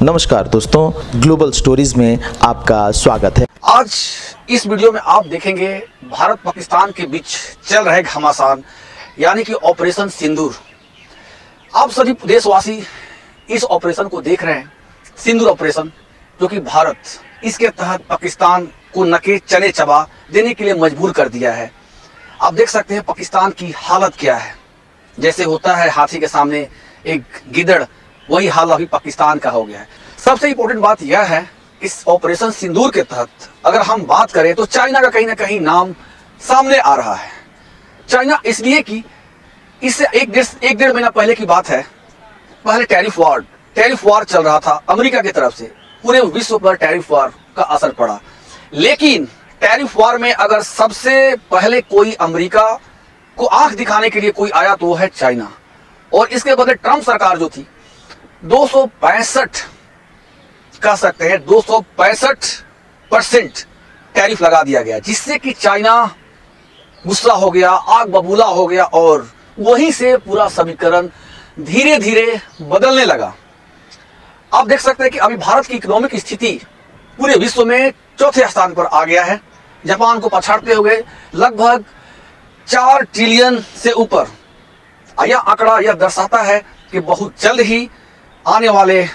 नमस्कार दोस्तों, global stories में आपका स्वागत है। आज इस वीडियो में आप देखेंगे भारत पाकिस्तान के बीच चल रहे घमासान यानी कि ऑपरेशन सिंदूर। आप सभी देशवासी इस ऑपरेशन को देख रहे हैं, सिंदूर ऑपरेशन, जो कि भारत इसके तहत पाकिस्तान को नके चने चबा देने के लिए मजबूर कर दिया है। आप देख सकते हैं पाकिस्तान की हालत क्या है। जैसे होता है हाथी के सामने एक गिदड़, वही हाल अभी पाकिस्तान का हो गया है। सबसे इंपॉर्टेंट बात यह है, इस ऑपरेशन सिंदूर के तहत अगर हम बात करें तो चाइना का कहीं ना कहीं नाम सामने आ रहा है। चाइना इसलिए कि इससे एक डेढ़ महीना पहले की बात है, पहले टैरिफ वार चल रहा था अमेरिका की तरफ से। पूरे विश्व पर टैरिफ वार का असर पड़ा, लेकिन टैरिफ वार में अगर सबसे पहले कोई अमेरिका को आंख दिखाने के लिए कोई आया तो वो है चाइना। और इसके बदले ट्रंप सरकार जो थी 265 कह सकते हैं 265% टैरिफ लगा दिया गया, जिससे कि चाइना गुस्सा हो गया, आग बबूला हो गया और वहीं से पूरा समीकरण धीरे धीरे बदलने लगा। आप देख सकते हैं कि अभी भारत की इकोनॉमिक स्थिति पूरे विश्व में चौथे स्थान पर आ गया है, जापान को पछाड़ते हुए लगभग 4 ट्रिलियन से ऊपर। यह आंकड़ा यह दर्शाता है कि बहुत जल्द ही आने वाले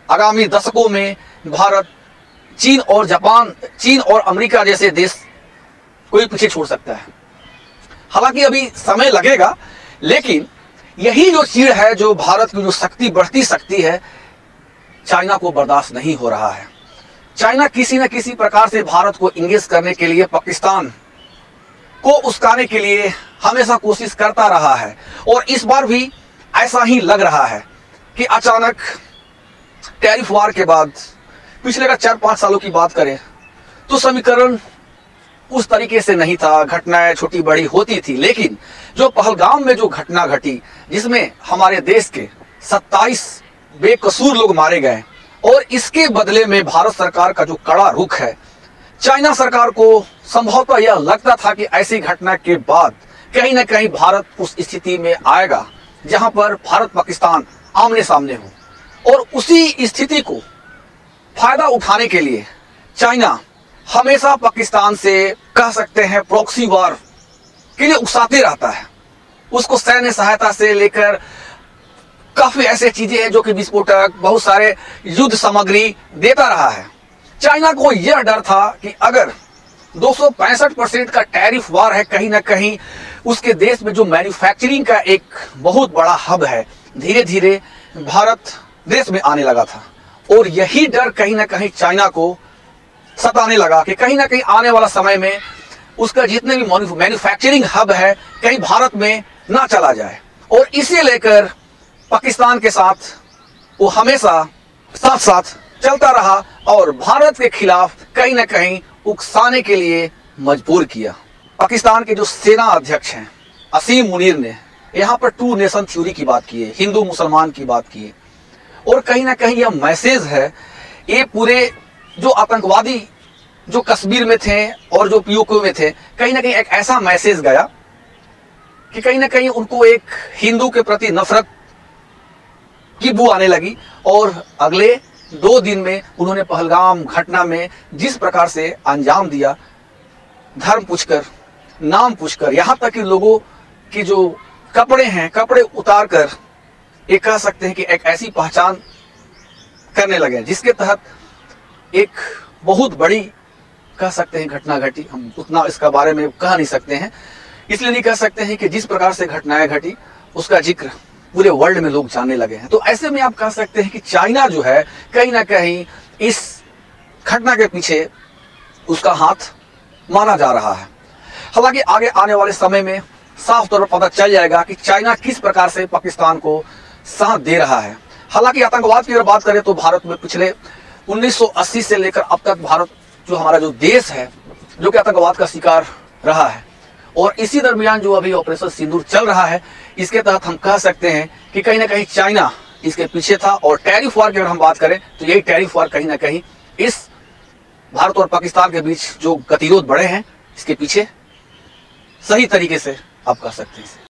आगामी दशकों में भारत चीन और अमेरिका जैसे देश कोई पीछे छोड़ सकता है। हालांकि अभी समय लगेगा, लेकिन यही जो चीड़ है, जो भारत की जो शक्ति बढ़ती शक्ति है, चाइना को बर्दाश्त नहीं हो रहा है। चाइना किसी न किसी प्रकार से भारत को इंगेज करने के लिए, पाकिस्तान को उस्काने के लिए हमेशा कोशिश करता रहा है। और इस बार भी ऐसा ही लग रहा है कि अचानक टैरिफ वार के बाद पिछले का 4-5 सालों की बात करें तो समीकरण उस तरीके से नहीं था, घटनाएं छोटी बड़ी होती थी। लेकिन जो पहलगाम में जो घटना घटी, जिसमें हमारे देश के 27 बेकसूर लोग मारे गए, और इसके बदले में भारत सरकार का जो कड़ा रुख है, चाइना सरकार को संभवतः यह लगता था कि ऐसी घटना के बाद कहीं ना कहीं भारत उस स्थिति में आएगा जहां पर भारत पाकिस्तान आमने सामने हो। और उसी स्थिति को फायदा उठाने के लिए चाइना हमेशा पाकिस्तान से कह सकते हैं प्रॉक्सी वार के लिए उकसाते रहता है। उसको सैन्य सहायता से लेकर काफी ऐसे चीजें हैं जो कि विस्फोटक, बहुत सारे युद्ध सामग्री देता रहा है। चाइना को यह डर था कि अगर 265% का टैरिफ वार है, कहीं ना कहीं उसके देश में जो मैन्युफैक्चरिंग का एक बहुत बड़ा हब है, धीरे धीरे भारत देश में आने लगा था। और यही डर कहीं ना कहीं चाइना को सताने लगा कि कहीं ना कहीं आने वाला समय में उसका जितने भी मैन्युफैक्चरिंग हब है, कहीं भारत में ना चला जाए। और इसे लेकर पाकिस्तान के साथ वो हमेशा साथ साथ चलता रहा और भारत के खिलाफ कहीं ना कहीं उकसाने के लिए मजबूर किया। पाकिस्तान के जो सेना अध्यक्ष हैं असीम मुनीर ने यहाँ पर 2 नेशन थ्योरी की बात की है, हिंदू मुसलमान की बात की है। और कहीं ना कहीं यह मैसेज है, ये पूरे जो आतंकवादी जो कश्मीर में थे और जो पीओके में थे, कहीं ना कहीं एक ऐसा मैसेज गया कि कहीं ना कहीं उनको एक हिंदू के प्रति नफरत की बू आने लगी। और अगले 2 दिन में उन्होंने पहलगाम घटना में जिस प्रकार से अंजाम दिया, धर्म पूछकर, नाम पूछकर, यहाँ तक कि लोगों की जो कपड़े हैं, कपड़े उतार कर ये कह सकते हैं कि एक ऐसी पहचान करने लगे जिसके तहत एक बहुत बड़ी कह सकते हैं घटना घटी। हम उतना इसका बारे में कह नहीं सकते हैं, इसलिए नहीं कह सकते हैं कि जिस प्रकार से घटनाएं घटी उसका जिक्र पूरे वर्ल्ड में लोग जानने लगे हैं। तो ऐसे में आप कह सकते हैं कि चाइना जो है, कहीं ना कहीं इस घटना के पीछे उसका हाथ माना जा रहा है। हालांकि आगे आने वाले समय में साफ तौर पर पता चल जाएगा कि चाइना किस प्रकार से पाकिस्तान को साथ दे रहा है। हालांकि आतंकवाद की अगर बात करें तो भारत में पिछले 1980 से लेकर अब तक भारत जो हमारा जो देश है, जो कि आतंकवाद का शिकार रहा है। और इसी दरमियान जो अभी ऑपरेशन सिंदूर चल रहा है, इसके तहत हम कह सकते हैं कि कहीं ना कहीं चाइना इसके पीछे था। और टैरिफ वार की अगर हम बात करें तो यही टैरिफ वार कहीं ना कहीं इस भारत और पाकिस्तान के बीच जो गतिरोध बढ़े हैं, इसके पीछे सही तरीके से आप कह सकते हैं।